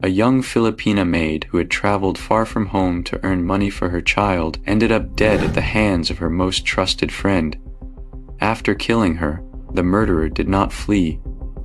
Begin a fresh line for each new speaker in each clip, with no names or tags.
A young Filipina maid who had traveled far from home to earn money for her child ended up dead at the hands of her most trusted friend. After killing her, the murderer did not flee.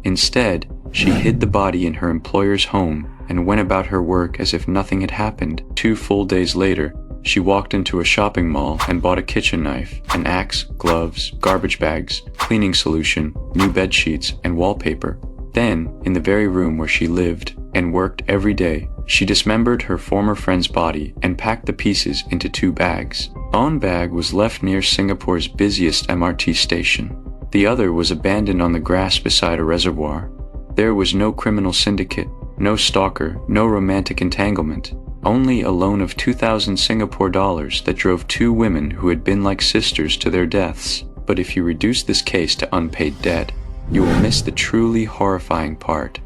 Instead, she hid the body in her employer's home and went about her work as if nothing had happened. 2 full days later, she walked into a shopping mall and bought a kitchen knife, an axe, gloves, garbage bags, cleaning solution, new bedsheets, and wallpaper. Then, in the very room where she lived and worked every day, she dismembered her former friend's body and packed the pieces into 2 bags. One bag was left near Singapore's busiest MRT station. The other was abandoned on the grass beside a reservoir. There was no criminal syndicate, no stalker, no romantic entanglement. Only a loan of 2,000 Singapore dollars that drove 2 women who had been like sisters to their deaths. But if you reduce this case to unpaid debt, you will miss the truly horrifying part.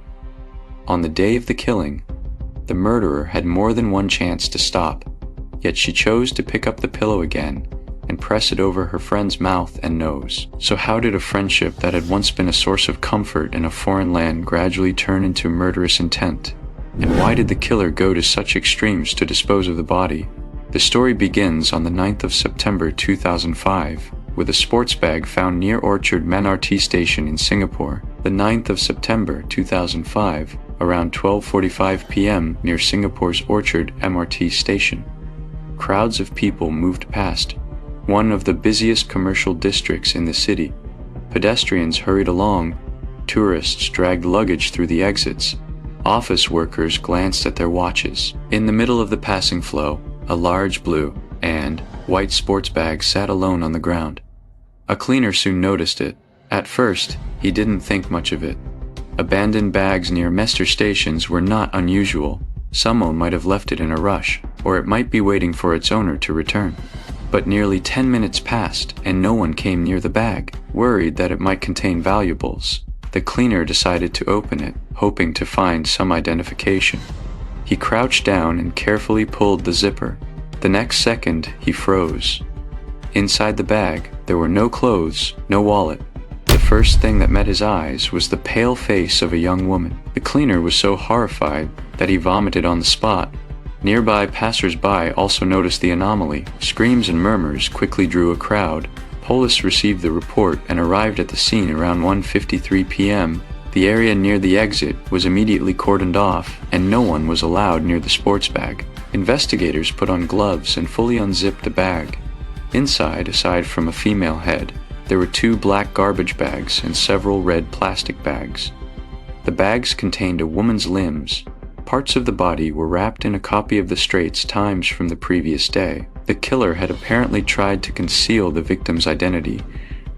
On the day of the killing, the murderer had more than one chance to stop, yet she chose to pick up the pillow again and press it over her friend's mouth and nose. So how did a friendship that had once been a source of comfort in a foreign land gradually turn into murderous intent? And why did the killer go to such extremes to dispose of the body? The story begins on the 9th of September 2005, with a sports bag found near Orchard MRT station in Singapore. The 9th of September 2005, around 12:45 p.m. near Singapore's Orchard MRT station. Crowds of people moved past, one of the busiest commercial districts in the city. Pedestrians hurried along, tourists dragged luggage through the exits. Office workers glanced at their watches. In the middle of the passing flow, a large blue and white sports bag sat alone on the ground. A cleaner soon noticed it. At first, he didn't think much of it. Abandoned bags near metro stations were not unusual. Someone might have left it in a rush, or it might be waiting for its owner to return. But nearly 10 minutes passed and no one came near the bag. Worried that it might contain valuables, the cleaner decided to open it, hoping to find some identification. He crouched down and carefully pulled the zipper. The next second, he froze. Inside the bag, there were no clothes, no wallet. The first thing that met his eyes was the pale face of a young woman. The cleaner was so horrified that he vomited on the spot. Nearby passers-by also noticed the anomaly. Screams and murmurs quickly drew a crowd. Police received the report and arrived at the scene around 1:53 p.m. The area near the exit was immediately cordoned off, and no one was allowed near the sports bag. Investigators put on gloves and fully unzipped the bag. Inside, aside from a female head, there were 2 black garbage bags and several red plastic bags. The bags contained a woman's limbs. Parts of the body were wrapped in a copy of the Straits Times from the previous day. The killer had apparently tried to conceal the victim's identity,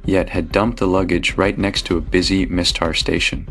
yet had dumped the luggage right next to a busy Mistar station.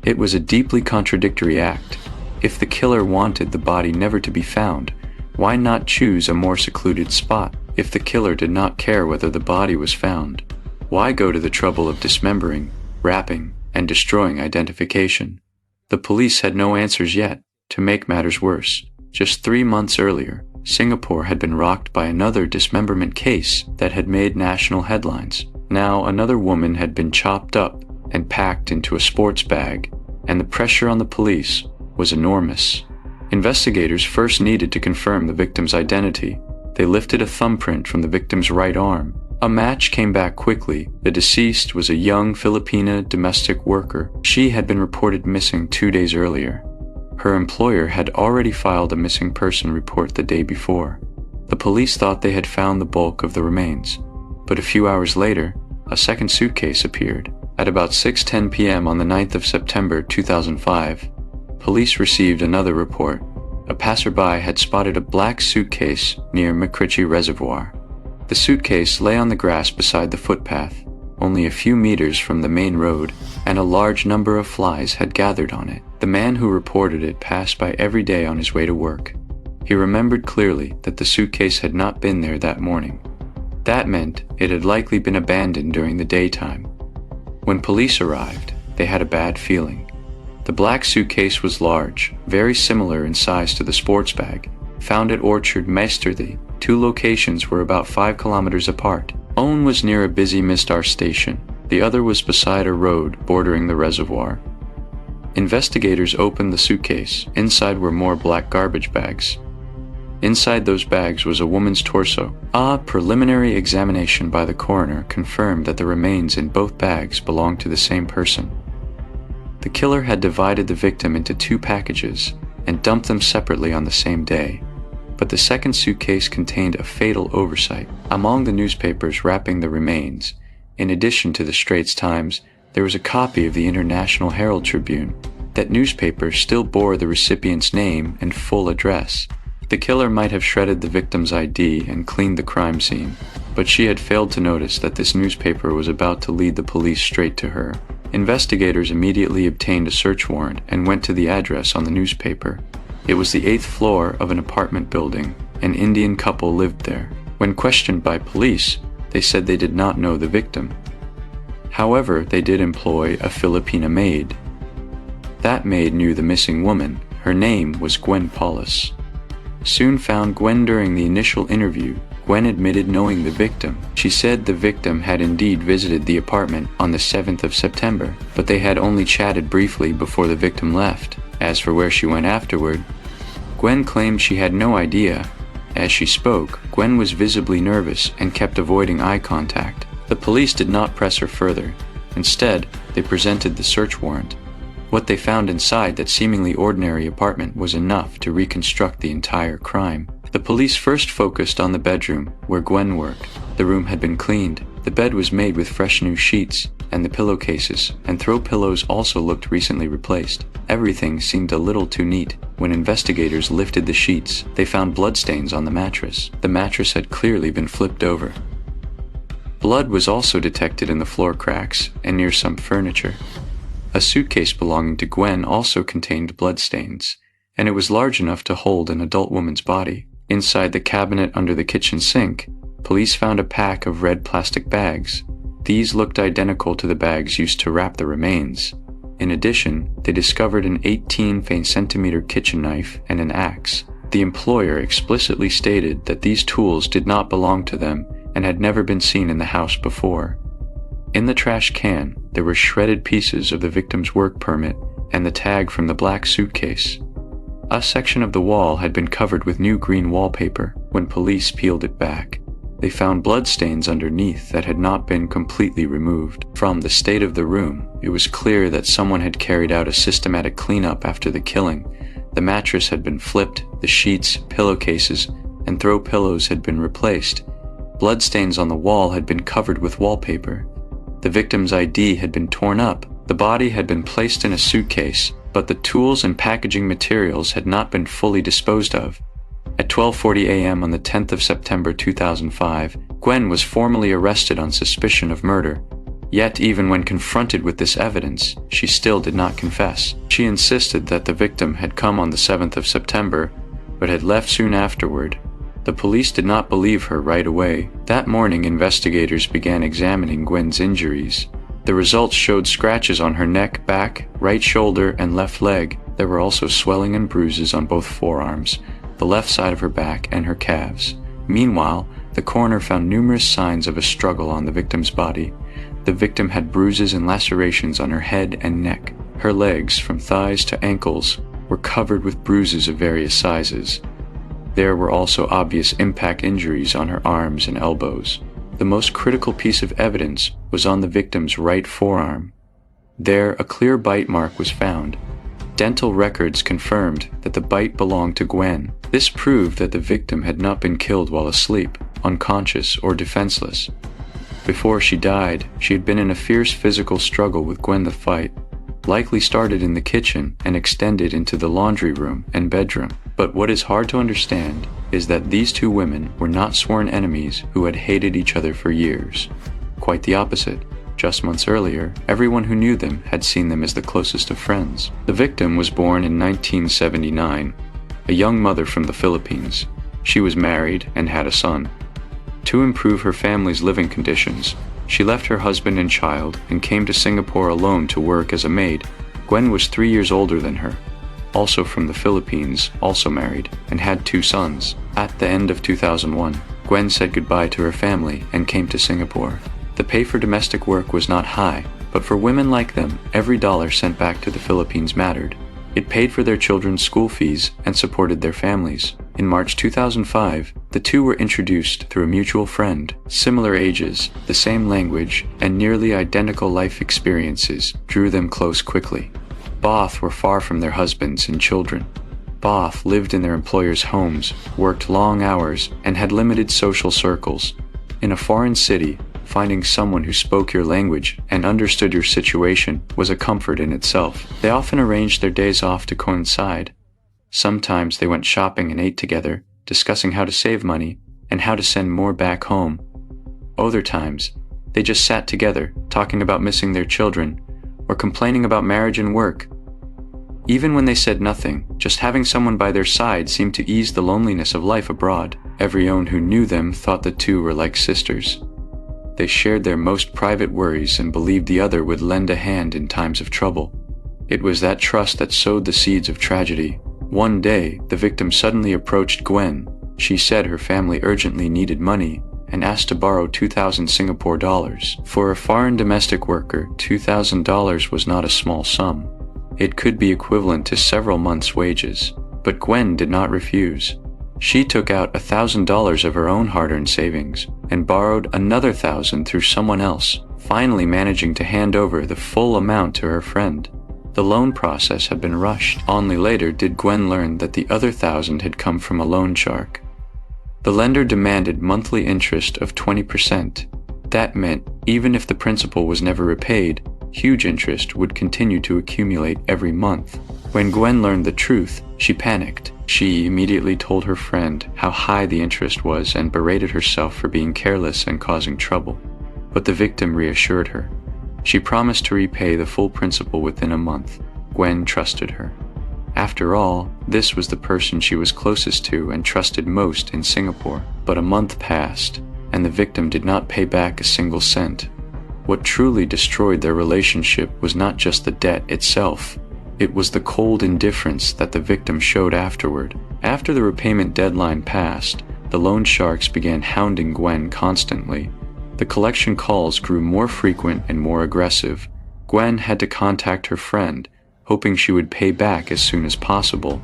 It was a deeply contradictory act. If the killer wanted the body never to be found, why not choose a more secluded spot? If the killer did not care whether the body was found, why go to the trouble of dismembering, wrapping, and destroying identification? The police had no answers yet. To make matters worse, just 3 months earlier, Singapore had been rocked by another dismemberment case that had made national headlines. Now another woman had been chopped up and packed into a sports bag, and the pressure on the police was enormous. Investigators first needed to confirm the victim's identity. They lifted a thumbprint from the victim's right arm. A match came back quickly. The deceased was a young Filipina domestic worker. She had been reported missing 2 days earlier. Her employer had already filed a missing person report the day before. The police thought they had found the bulk of the remains, but a few hours later, a second suitcase appeared. At about 6:10 p.m. on the 9th of September 2005, police received another report. A passerby had spotted a black suitcase near McCritchie Reservoir. The suitcase lay on the grass beside the footpath, only a few meters from the main road, and a large number of flies had gathered on it. The man who reported it passed by every day on his way to work. He remembered clearly that the suitcase had not been there that morning. That meant it had likely been abandoned during the daytime. When police arrived, they had a bad feeling. The black suitcase was large, very similar in size to the sports bag, found at Orchard MRT. 2 locations were about 5 kilometers apart. One was near a busy Mistar station. The other was beside a road bordering the reservoir. Investigators opened the suitcase. Inside were more black garbage bags. Inside those bags was a woman's torso. A preliminary examination by the coroner confirmed that the remains in both bags belonged to the same person. The killer had divided the victim into 2 packages and dumped them separately on the same day. But the second suitcase contained a fatal oversight. Among the newspapers wrapping the remains, in addition to the Straits Times, there was a copy of the International Herald Tribune. That newspaper still bore the recipient's name and full address. The killer might have shredded the victim's ID and cleaned the crime scene, but she had failed to notice that this newspaper was about to lead the police straight to her. Investigators immediately obtained a search warrant and went to the address on the newspaper. It was the 8th floor of an apartment building. An Indian couple lived there. When questioned by police, they said they did not know the victim. However, they did employ a Filipina maid. That maid knew the missing woman. Her name was Gwen Paulus. Soon found Gwen during the initial interview. Gwen admitted knowing the victim. She said the victim had indeed visited the apartment on the 7th of September, but they had only chatted briefly before the victim left. As for where she went afterward, Gwen claimed she had no idea. As she spoke, Gwen was visibly nervous and kept avoiding eye contact. The police did not press her further. Instead, they presented the search warrant. What they found inside that seemingly ordinary apartment was enough to reconstruct the entire crime. The police first focused on the bedroom where Gwen worked. The room had been cleaned. The bed was made with fresh new sheets, and the pillowcases and throw pillows also looked recently replaced. Everything seemed a little too neat. When investigators lifted the sheets, they found bloodstains on the mattress. The mattress had clearly been flipped over. Blood was also detected in the floor cracks and near some furniture. A suitcase belonging to Gwen also contained bloodstains, and it was large enough to hold an adult woman's body. Inside the cabinet under the kitchen sink, police found a pack of red plastic bags. These looked identical to the bags used to wrap the remains. In addition, they discovered an 18-centimeter kitchen knife and an axe. The employer explicitly stated that these tools did not belong to them and had never been seen in the house before. In the trash can, there were shredded pieces of the victim's work permit and the tag from the black suitcase. A section of the wall had been covered with new green wallpaper. When police peeled it back, they found bloodstains underneath that had not been completely removed. From the state of the room, it was clear that someone had carried out a systematic cleanup after the killing. The mattress had been flipped, the sheets, pillowcases, and throw pillows had been replaced. Bloodstains on the wall had been covered with wallpaper. The victim's ID had been torn up. The body had been placed in a suitcase, but the tools and packaging materials had not been fully disposed of. At 12:40 a.m. on the 10th of September 2005, Gwen was formally arrested on suspicion of murder. Yet even when confronted with this evidence, she still did not confess. She insisted that the victim had come on the 7th of September, but had left soon afterward. The police did not believe her right away. That morning, investigators began examining Gwen's injuries. The results showed scratches on her neck, back, right shoulder, and left leg. There were also swelling and bruises on both forearms, the left side of her back, and her calves. Meanwhile, the coroner found numerous signs of a struggle on the victim's body. The victim had bruises and lacerations on her head and neck. Her legs, from thighs to ankles, were covered with bruises of various sizes. There were also obvious impact injuries on her arms and elbows. The most critical piece of evidence was on the victim's right forearm. There, a clear bite mark was found. Dental records confirmed that the bite belonged to Gwen. This proved that the victim had not been killed while asleep, unconscious, or defenseless. Before she died, she had been in a fierce physical struggle with Gwen. The fight likely started in the kitchen and extended into the laundry room and bedroom. But what is hard to understand is that these two women were not sworn enemies who had hated each other for years. Quite the opposite. Just months earlier, everyone who knew them had seen them as the closest of friends. The victim was born in 1979, a young mother from the Philippines. She was married and had a son. To improve her family's living conditions, she left her husband and child and came to Singapore alone to work as a maid. Gwen was 3 years older than her, also from the Philippines, also married, and had 2 sons. At the end of 2001, Gwen said goodbye to her family and came to Singapore. The pay for domestic work was not high, But for women like them, every dollar sent back to the Philippines mattered. It paid for their children's school fees and supported their families. In March 2005, the two were introduced through a mutual friend. Similar ages, the same language, and nearly identical life experiences drew them close quickly. Both were far from their husbands and children. Both lived in their employers' homes, worked long hours, and had limited social circles. In a foreign city, finding someone who spoke your language and understood your situation was a comfort in itself. They often arranged their days off to coincide. Sometimes they went shopping and ate together, discussing how to save money and how to send more back home. Other times, they just sat together, talking about missing their children or complaining about marriage and work. Even when they said nothing, just having someone by their side seemed to ease the loneliness of life abroad. Everyone who knew them thought the two were like sisters. They shared their most private worries and believed the other would lend a hand in times of trouble. It was that trust that sowed the seeds of tragedy. One day, the victim suddenly approached Gwen. She said her family urgently needed money and asked to borrow 2,000 Singapore dollars. For a foreign domestic worker, $2,000 was not a small sum. It could be equivalent to several months' wages. But Gwen did not refuse. She took out $1,000 of her own hard-earned savings and borrowed another $1,000 through someone else, finally managing to hand over the full amount to her friend. The loan process had been rushed. Only later did Gwen learn that the other $1,000 had come from a loan shark. The lender demanded monthly interest of 20%. That meant even if the principal was never repaid, huge interest would continue to accumulate every month. When Gwen learned the truth, she panicked. She immediately told her friend how high the interest was and berated herself for being careless and causing trouble. But the victim reassured her. She promised to repay the full principal within a month. Gwen trusted her. After all, this was the person she was closest to and trusted most in Singapore. But a month passed, and the victim did not pay back a single cent. What truly destroyed their relationship was not just the debt itself. It was the cold indifference that the victim showed afterward. After the repayment deadline passed, the loan sharks began hounding Gwen constantly. The collection calls grew more frequent and more aggressive. Gwen had to contact her friend, hoping she would pay back as soon as possible.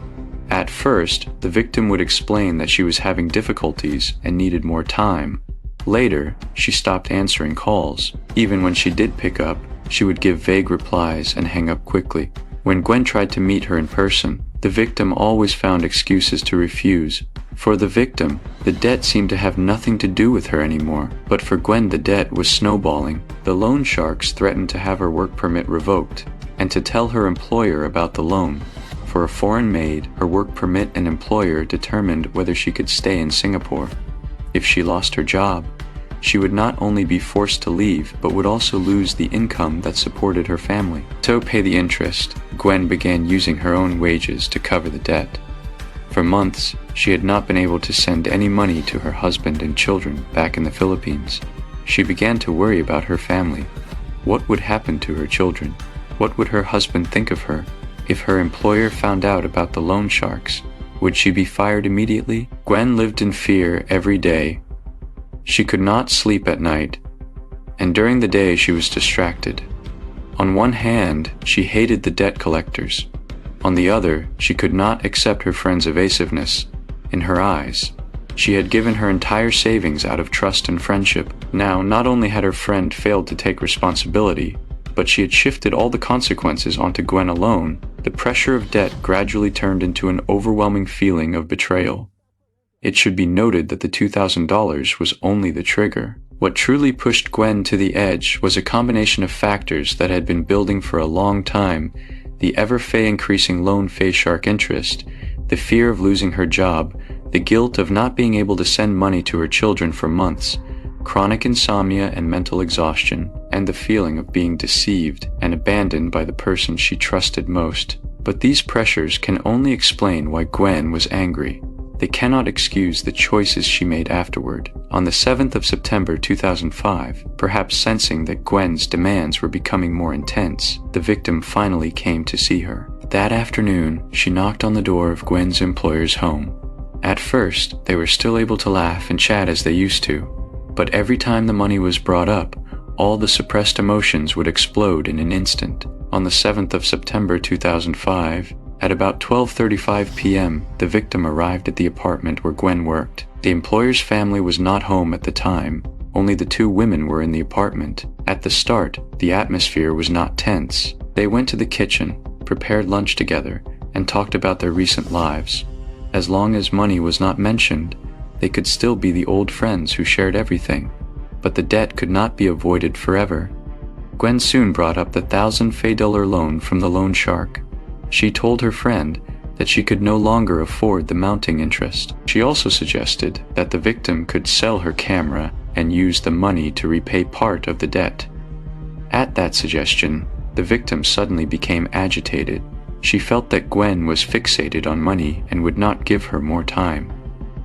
At first, the victim would explain that she was having difficulties and needed more time. Later, she stopped answering calls. Even when she did pick up, she would give vague replies and hang up quickly. When Gwen tried to meet her in person, the victim always found excuses to refuse. For the victim, the debt seemed to have nothing to do with her anymore. But for Gwen, the debt was snowballing. The loan sharks threatened to have her work permit revoked and to tell her employer about the loan. For a foreign maid, her work permit and employer determined whether she could stay in Singapore. If she lost her job, she would not only be forced to leave, but would also lose the income that supported her family. To pay the interest, Gwen began using her own wages to cover the debt. For months, she had not been able to send any money to her husband and children back in the Philippines. She began to worry about her family. What would happen to her children? What would her husband think of her? If her employer found out about the loan sharks, would she be fired immediately? Gwen lived in fear every day. She could not sleep at night, and during the day she was distracted. On one hand, she hated the debt collectors. On the other, she could not accept her friend's evasiveness. In her eyes, she had given her entire savings out of trust and friendship. Now, not only had her friend failed to take responsibility, but she had shifted all the consequences onto Gwen alone. The pressure of debt gradually turned into an overwhelming feeling of betrayal. It should be noted that the $2,000 was only the trigger. What truly pushed Gwen to the edge was a combination of factors that had been building for a long time: the ever-increasing loan shark interest, the fear of losing her job, the guilt of not being able to send money to her children for months, chronic insomnia and mental exhaustion, and the feeling of being deceived and abandoned by the person she trusted most. But these pressures can only explain why Gwen was angry. They cannot excuse the choices she made afterward. On the 7th of September 2005, perhaps sensing that Gwen's demands were becoming more intense, the victim finally came to see her. That afternoon, she knocked on the door of Gwen's employer's home. At first, they were still able to laugh and chat as they used to, but every time the money was brought up, all the suppressed emotions would explode in an instant. On the 7th of September 2005, at about 12:35 p.m., the victim arrived at the apartment where Gwen worked. The employer's family was not home at the time. Only the two women were in the apartment. At the start, the atmosphere was not tense. They went to the kitchen, prepared lunch together, and talked about their recent lives. As long as money was not mentioned, they could still be the old friends who shared everything. But the debt could not be avoided forever. Gwen soon brought up the $1,000 loan from the loan shark. She told her friend that she could no longer afford the mounting interest. She also suggested that the victim could sell her camera and use the money to repay part of the debt. At that suggestion, the victim suddenly became agitated. She felt that Gwen was fixated on money and would not give her more time.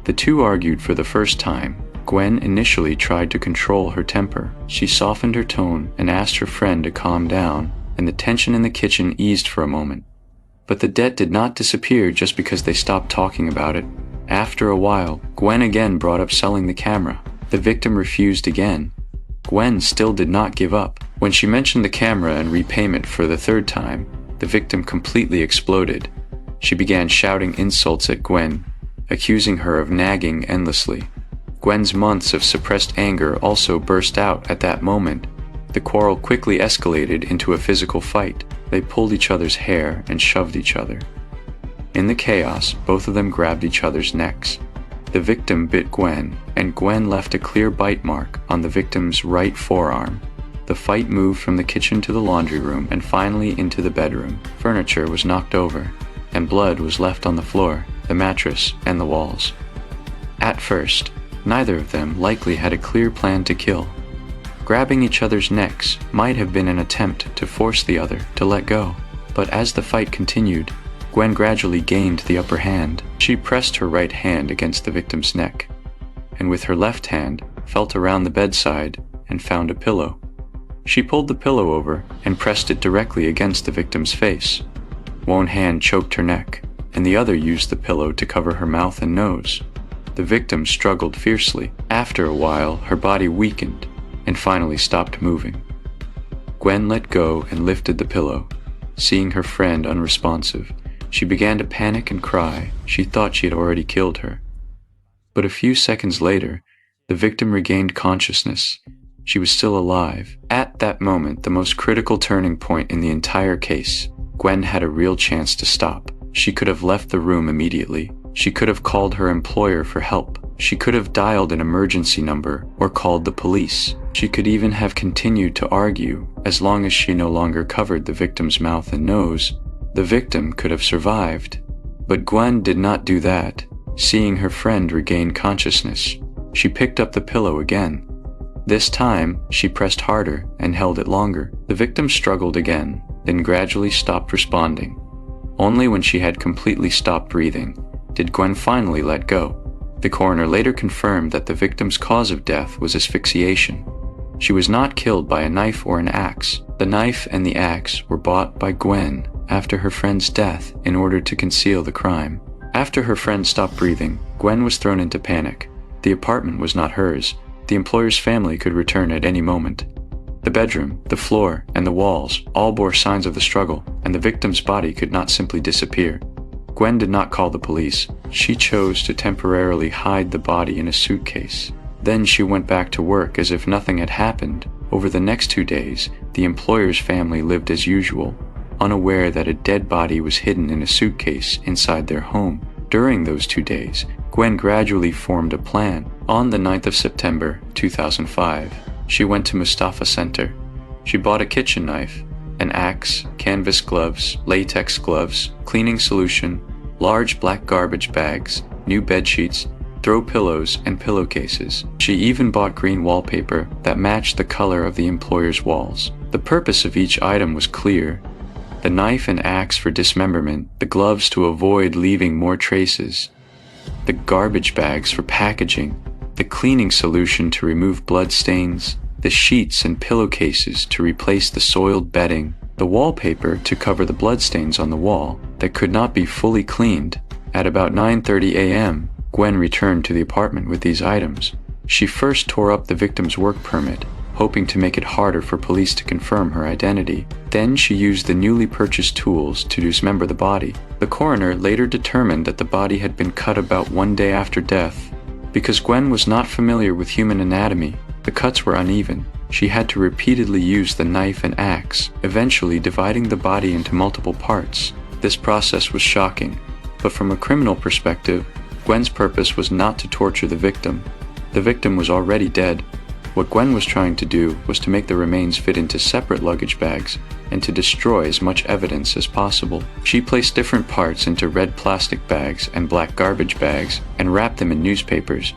The two argued for the first time. Gwen initially tried to control her temper. She softened her tone and asked her friend to calm down, and the tension in the kitchen eased for a moment. But the debt did not disappear just because they stopped talking about it. After a while, Gwen again brought up selling the camera. The victim refused again. Gwen still did not give up. When she mentioned the camera and repayment for the third time, the victim completely exploded. She began shouting insults at Gwen, accusing her of nagging endlessly. Gwen's months of suppressed anger also burst out at that moment. The quarrel quickly escalated into a physical fight. They pulled each other's hair and shoved each other. In the chaos, both of them grabbed each other's necks. The victim bit Gwen, and Gwen left a clear bite mark on the victim's right forearm. The fight moved from the kitchen to the laundry room and finally into the bedroom. Furniture was knocked over, and blood was left on the floor, the mattress, and the walls. At first, neither of them likely had a clear plan to kill. Grabbing each other's necks might have been an attempt to force the other to let go, but as the fight continued, Gwen gradually gained the upper hand. She pressed her right hand against the victim's neck, and with her left hand felt around the bedside and found a pillow. She pulled the pillow over and pressed it directly against the victim's face. One hand choked her neck, and the other used the pillow to cover her mouth and nose. The victim struggled fiercely. After a while, her body weakened and finally stopped moving. Gwen let go and lifted the pillow. Seeing her friend unresponsive, she began to panic and cry. She thought she had already killed her. But a few seconds later, the victim regained consciousness. She was still alive. At that moment, the most critical turning point in the entire case, Gwen had a real chance to stop. She could have left the room immediately. She could have called her employer for help. She could have dialed an emergency number or called the police. She could even have continued to argue. As long as she no longer covered the victim's mouth and nose, the victim could have survived. But Gwen did not do that. Seeing her friend regain consciousness, she picked up the pillow again. This time, she pressed harder and held it longer. The victim struggled again, then gradually stopped responding. Only when she had completely stopped breathing did Gwen finally let go. The coroner later confirmed that the victim's cause of death was asphyxiation. She was not killed by a knife or an axe. The knife and the axe were bought by Gwen after her friend's death in order to conceal the crime. After her friend stopped breathing, Gwen was thrown into panic. The apartment was not hers. The employer's family could return at any moment. The bedroom, the floor, and the walls all bore signs of the struggle, and the victim's body could not simply disappear. Gwen did not call the police. She chose to temporarily hide the body in a suitcase. Then she went back to work as if nothing had happened. Over the next 2 days, the employer's family lived as usual, unaware that a dead body was hidden in a suitcase inside their home. During those 2 days, Gwen gradually formed a plan. On the 9th of September 2005, she went to Mustafa Center. She bought a kitchen knife, an axe, canvas gloves, latex gloves, cleaning solution, large black garbage bags, new bedsheets, throw pillows, and pillowcases. She even bought green wallpaper that matched the color of the employer's walls. The purpose of each item was clear. The knife and axe for dismemberment, the gloves to avoid leaving more traces, the garbage bags for packaging, the cleaning solution to remove blood stains, the sheets and pillowcases to replace the soiled bedding, the wallpaper to cover the bloodstains on the wall that could not be fully cleaned. At about 9:30 a.m., Gwen returned to the apartment with these items. She first tore up the victim's work permit hoping to make it harder for police to confirm her identity. Then she used the newly purchased tools to dismember the body. The coroner later determined that the body had been cut about 1 day after death. Because Gwen was not familiar with human anatomy, the cuts were uneven. She had to repeatedly use the knife and axe, eventually dividing the body into multiple parts. This process was shocking, but from a criminal perspective, Gwen's purpose was not to torture the victim. The victim was already dead. What Gwen was trying to do was to make the remains fit into separate luggage bags and to destroy as much evidence as possible. She placed different parts into red plastic bags and black garbage bags and wrapped them in newspapers.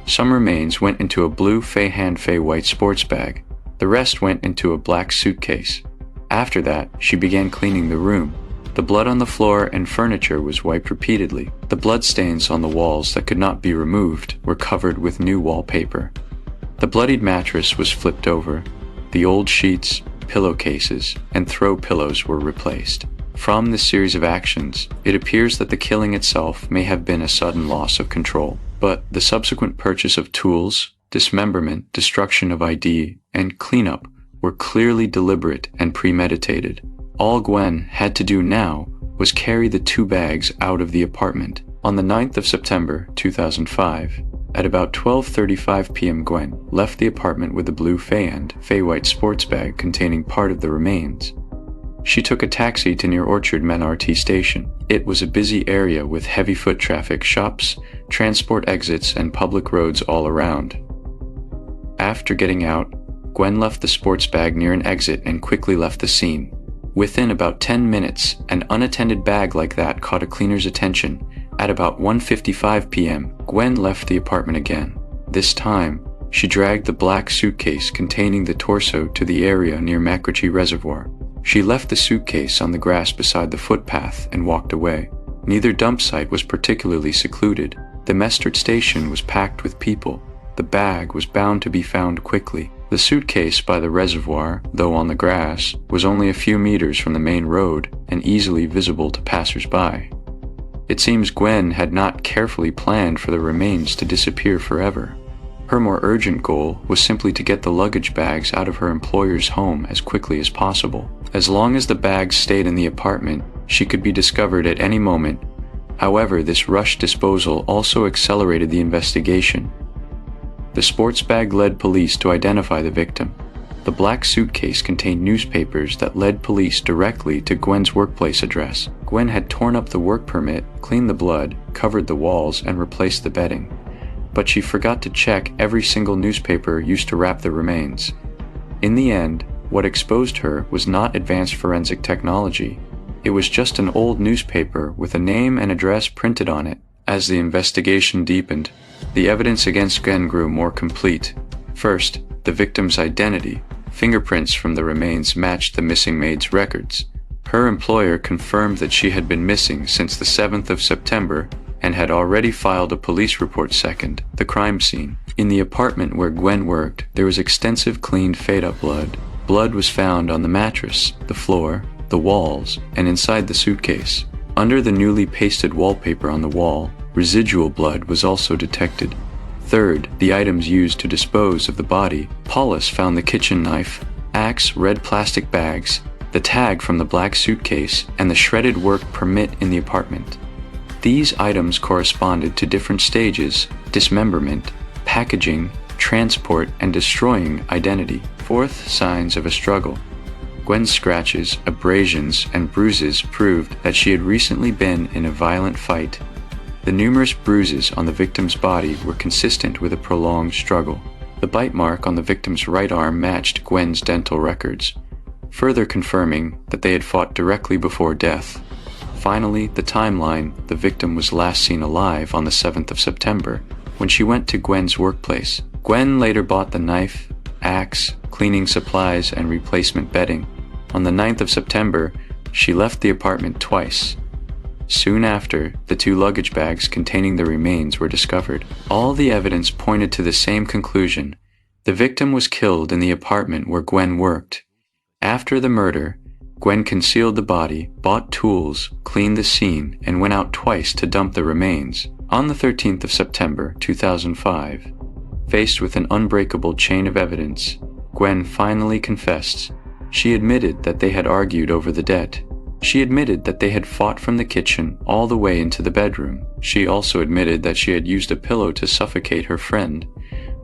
Some remains went into a blue Fay white sports bag. The rest went into a black suitcase. After that, she began cleaning the room. The blood on the floor and furniture was wiped repeatedly. The bloodstains on the walls that could not be removed were covered with new wallpaper. The bloodied mattress was flipped over. The old sheets, pillowcases, and throw pillows were replaced. From this series of actions, it appears that the killing itself may have been a sudden loss of control, but the subsequent purchase of tools, dismemberment, destruction of ID, and cleanup were clearly deliberate and premeditated. All Gwen had to do now was carry the 2 bags out of the apartment. On the 9th of September 2005, at about 12:35 p.m. Gwen left the apartment with a blue Fay white sports bag containing part of the remains. She took a taxi to near Orchard MNRT station. It was a busy area with heavy foot traffic, shops, transport exits, and public roads all around. After getting out, Gwen left the sports bag near an exit and quickly left the scene. Within about 10 minutes, an unattended bag like that caught a cleaner's attention. At about 1:55 p.m., Gwen left the apartment again. This time, she dragged the black suitcase containing the torso to the area near Macritchie Reservoir. She left the suitcase on the grass beside the footpath and walked away. Neither dump site was particularly secluded. The Mestert station was packed with people. The bag was bound to be found quickly. The suitcase by the reservoir, though on the grass, was only a few meters from the main road and easily visible to passers-by. It seems Gwen had not carefully planned for the remains to disappear forever. Her more urgent goal was simply to get the luggage bags out of her employer's home as quickly as possible. As long as the bags stayed in the apartment, she could be discovered at any moment. However, this rushed disposal also accelerated the investigation. The sports bag led police to identify the victim. The black suitcase contained newspapers that led police directly to Gwen's workplace address. Gwen had torn up the work permit, cleaned the blood, covered the walls, and replaced the bedding. But she forgot to check every single newspaper used to wrap the remains. In the end, what exposed her was not advanced forensic technology. It was just an old newspaper with a name and address printed on it. As the investigation deepened, the evidence against Gwen grew more complete. First, the victim's identity. Fingerprints from the remains matched the missing maid's records. Her employer confirmed that she had been missing since the 7th of September and had already filed a police report. Second, the crime scene. In the apartment where Gwen worked, there was extensive cleaned fade-up blood. Blood was found on the mattress, the floor, the walls, and inside the suitcase. Under the newly pasted wallpaper on the wall, residual blood was also detected. Third, the items used to dispose of the body. Paulus found the kitchen knife, axe, red plastic bags, the tag from the black suitcase, and the shredded work permit in the apartment. These items corresponded to different stages: dismemberment, packaging, transport, and destroying identity. Fourth, signs of a struggle. Gwen's scratches, abrasions, and bruises proved that she had recently been in a violent fight. The numerous bruises on the victim's body were consistent with a prolonged struggle. The bite mark on the victim's right arm matched Gwen's dental records, further confirming that they had fought directly before death. Finally, the timeline: the victim was last seen alive on the 7th of September, when she went to Gwen's workplace. Gwen later bought the knife, axe, cleaning supplies, and replacement bedding. On the 9th of September, she left the apartment twice. Soon after, the 2 luggage bags containing the remains were discovered. All the evidence pointed to the same conclusion: the victim was killed in the apartment where Gwen worked. After the murder, Gwen concealed the body, bought tools, cleaned the scene, and went out twice to dump the remains. On the 13th of September 2005, faced with an unbreakable chain of evidence, Gwen finally confessed. She admitted that they had argued over the debt. She admitted that they had fought from the kitchen all the way into the bedroom. She also admitted that she had used a pillow to suffocate her friend.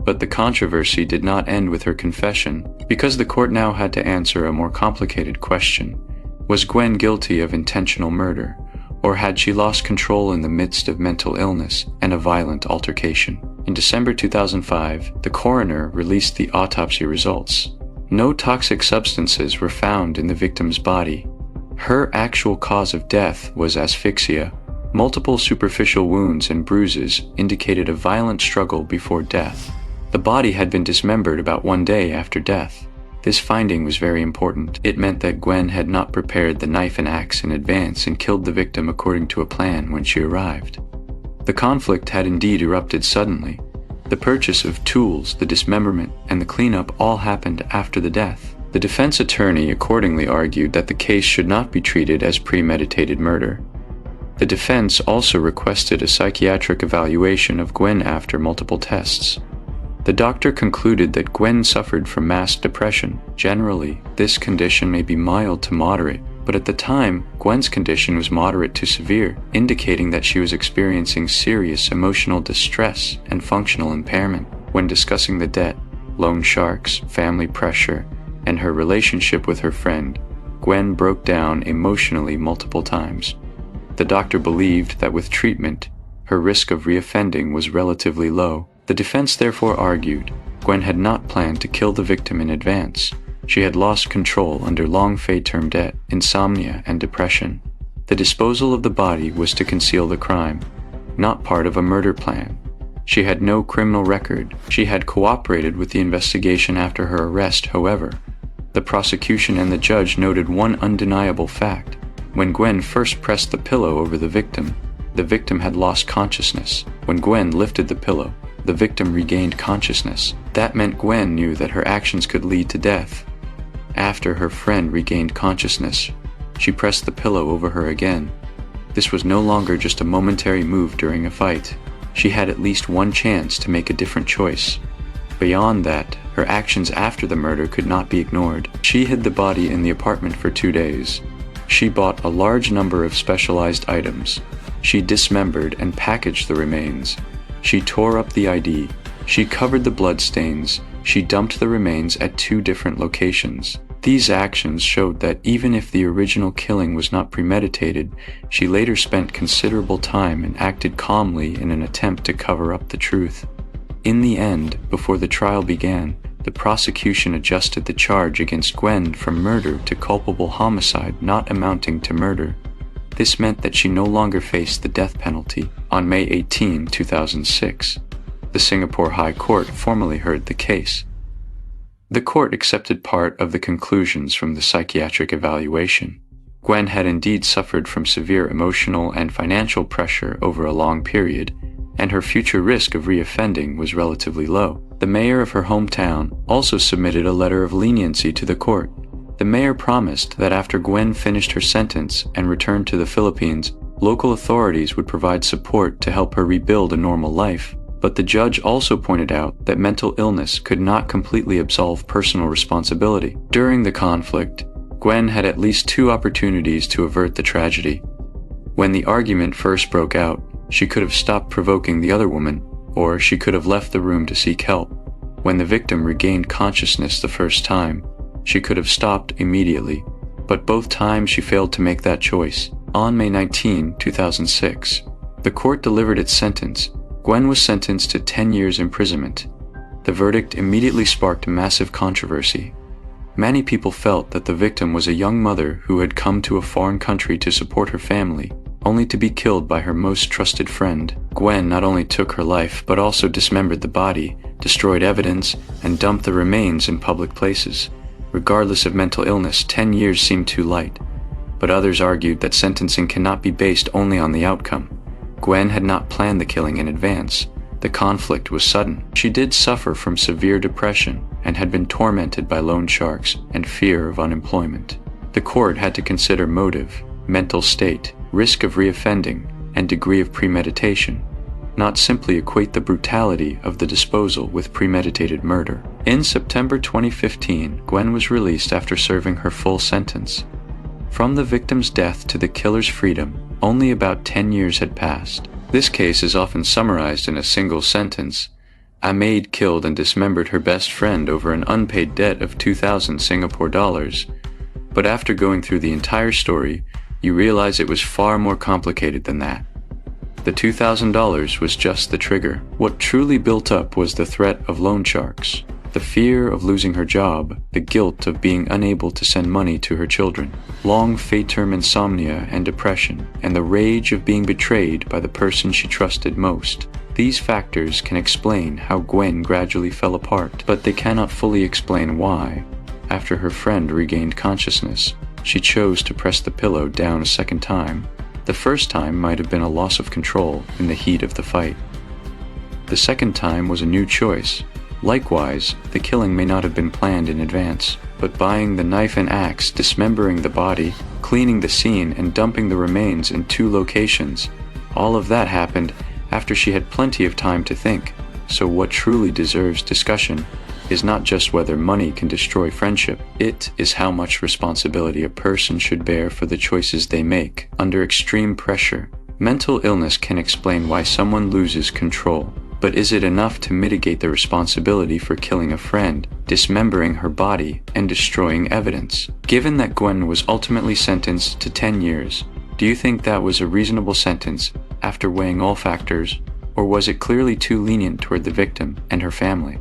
But the controversy did not end with her confession, because the court now had to answer a more complicated question. Was Gwen guilty of intentional murder, or had she lost control in the midst of mental illness and a violent altercation? In December 2005, the coroner released the autopsy results. No toxic substances were found in the victim's body. Her actual cause of death was asphyxia. Multiple superficial wounds and bruises indicated a violent struggle before death. The body had been dismembered about 1 day after death. This finding was very important. It meant that Gwen had not prepared the knife and axe in advance and killed the victim according to a plan when she arrived. The conflict had indeed erupted suddenly. The purchase of tools, the dismemberment, and the cleanup all happened after the death. The defense attorney accordingly argued that the case should not be treated as premeditated murder. The defense also requested a psychiatric evaluation of Gwen after multiple tests. The doctor concluded that Gwen suffered from masked depression. Generally, this condition may be mild to moderate, but at the time, Gwen's condition was moderate to severe, indicating that she was experiencing serious emotional distress and functional impairment. When discussing the debt, loan sharks, family pressure, and her relationship with her friend, Gwen broke down emotionally multiple times. The doctor believed that with treatment, her risk of reoffending was relatively low. The defense therefore argued Gwen had not planned to kill the victim in advance. She had lost control under long fate-term debt, insomnia, and depression. The disposal of the body was to conceal the crime, not part of a murder plan. She had no criminal record. She had cooperated with the investigation after her arrest, however. The prosecution and the judge noted one undeniable fact. When Gwen first pressed the pillow over the victim had lost consciousness. When Gwen lifted the pillow, the victim regained consciousness. That meant Gwen knew that her actions could lead to death. After her friend regained consciousness, she pressed the pillow over her again. This was no longer just a momentary move during a fight. She had at least one chance to make a different choice. Beyond that, her actions after the murder could not be ignored. She hid the body in the apartment for 2 days. She bought a large number of specialized items. She dismembered and packaged the remains. She tore up the ID. She covered the bloodstains. She dumped the remains at 2 different locations. These actions showed that even if the original killing was not premeditated, she later spent considerable time and acted calmly in an attempt to cover up the truth. In the end, before the trial began, the prosecution adjusted the charge against Gwen from murder to culpable homicide not amounting to murder. This meant that she no longer faced the death penalty. On May 18, 2006, the Singapore High Court formally heard the case. The court accepted part of the conclusions from the psychiatric evaluation. Gwen had indeed suffered from severe emotional and financial pressure over a long period, and her future risk of reoffending was relatively low. The mayor of her hometown also submitted a letter of leniency to the court. The mayor promised that after Gwen finished her sentence and returned to the Philippines, local authorities would provide support to help her rebuild a normal life. But the judge also pointed out that mental illness could not completely absolve personal responsibility. During the conflict, Gwen had at least 2 opportunities to avert the tragedy. When the argument first broke out, she could have stopped provoking the other woman, or she could have left the room to seek help. When the victim regained consciousness the first time, she could have stopped immediately, but both times she failed to make that choice. On May 19, 2006, the court delivered its sentence. Gwen was sentenced to 10 years imprisonment. The verdict immediately sparked massive controversy. Many people felt that the victim was a young mother who had come to a foreign country to support her family, only to be killed by her most trusted friend. Gwen not only took her life, but also dismembered the body, destroyed evidence, and dumped the remains in public places. Regardless of mental illness, 10 years seemed too light. But others argued that sentencing cannot be based only on the outcome. Gwen had not planned the killing in advance. The conflict was sudden. She did suffer from severe depression and had been tormented by loan sharks and fear of unemployment. The court had to consider motive, mental state, risk of reoffending, and degree of premeditation. not simply equate the brutality of the disposal with premeditated murder. In September 2015, Gwen was released after serving her full sentence. From the victim's death to the killer's freedom, only about 10 years had passed. This case is often summarized in a single sentence. A maid killed and dismembered her best friend over an unpaid debt of 2,000 Singapore dollars. But after going through the entire story, you realize it was far more complicated than that. The $2,000 was just the trigger. What truly built up was the threat of loan sharks, the fear of losing her job, the guilt of being unable to send money to her children, long fate-term insomnia and depression, and the rage of being betrayed by the person she trusted most. These factors can explain how Gwen gradually fell apart, but they cannot fully explain why, after her friend regained consciousness, she chose to press the pillow down a second time. The first time might have been a loss of control in the heat of the fight. The second time was a new choice. Likewise, the killing may not have been planned in advance, but buying the knife and axe, dismembering the body, cleaning the scene, and dumping the remains in 2 locations, all of that happened after she had plenty of time to think. So what truly deserves discussion is not just whether money can destroy friendship, it is how much responsibility a person should bear for the choices they make under extreme pressure. Mental illness can explain why someone loses control, but is it enough to mitigate the responsibility for killing a friend, dismembering her body, and destroying evidence? Given that Gwen was ultimately sentenced to 10 years, do you think that was a reasonable sentence after weighing all factors, or was it clearly too lenient toward the victim and her family?